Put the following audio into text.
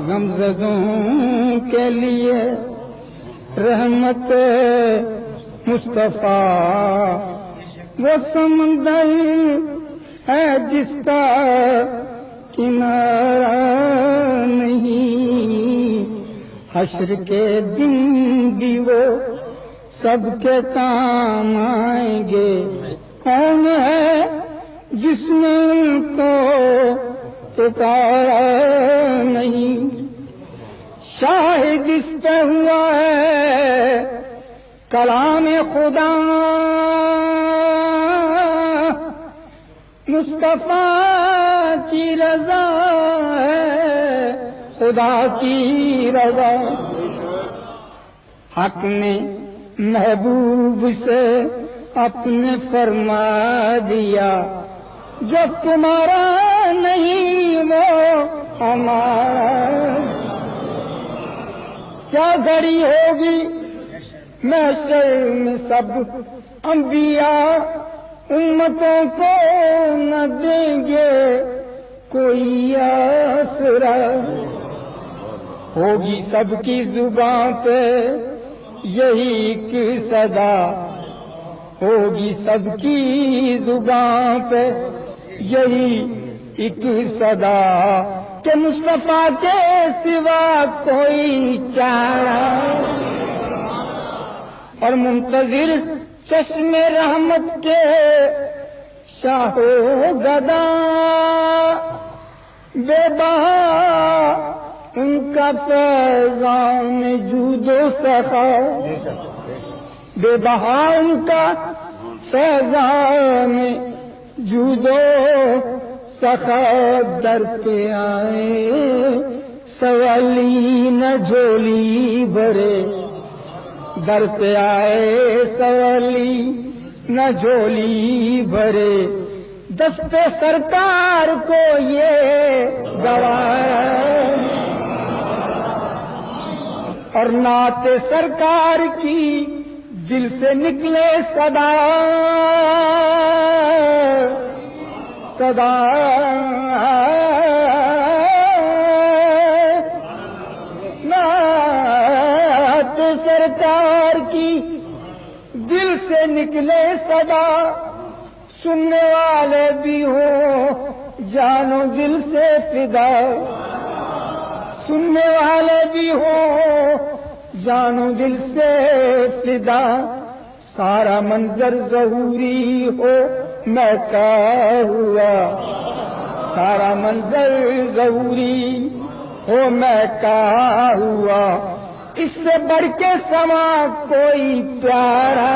غمزدوں کے لیے رحمت مصطفیٰ وہ سمندر ہے جس کا کنارہ نہیں، حشر کے دن بھی وہ سب کے کام آئیں گے، کون ہے جس نے ان کو پکارا نہیں؟ شاہد اس پہ ہوا ہے کلام خدا، مصطفیٰ کی رضا ہے خدا کی رضا۔ حق نے محبوب سے اپنے فرما دیا، جو تمہارا نہیں وہ ہمارا۔ کیا گھڑی ہوگی محشر میں سب انبیاء امتوں کو نہ دیں گے کوئی آسرا، ہوگی سب کی زبان پہ یہی ایک صدا، ہوگی سب کی زبان پہ یہی ایک صدا کہ مصطفیٰ کے سوا کوئی چارہ، اور منتظر چشم رحمت کے شاہ و گدا، بے بہا ان کا فیضان جود و سخا، بے بہا ان کا فیضان جود و سخا، در پہ آئے سوالی نہ جھولی بھرے، در پہ آئے سوالی نہ جھولی بھرے، دست سرکار کو یہ گوارا، اور نعت سرکار کی دل سے نکلے صدا، صدا نعت سرکار کی دل سے نکلے صدا، سننے والے بھی ہوں جانو دل سے فدا، سننے والے بھی ہوں جانو دل سے فدا، سارا منظر ظہوری ہو مہکا ہوا، سارا منظر ظہوری ہو مہکا ہوا، اس سے بڑھ کے سما کوئی پیارا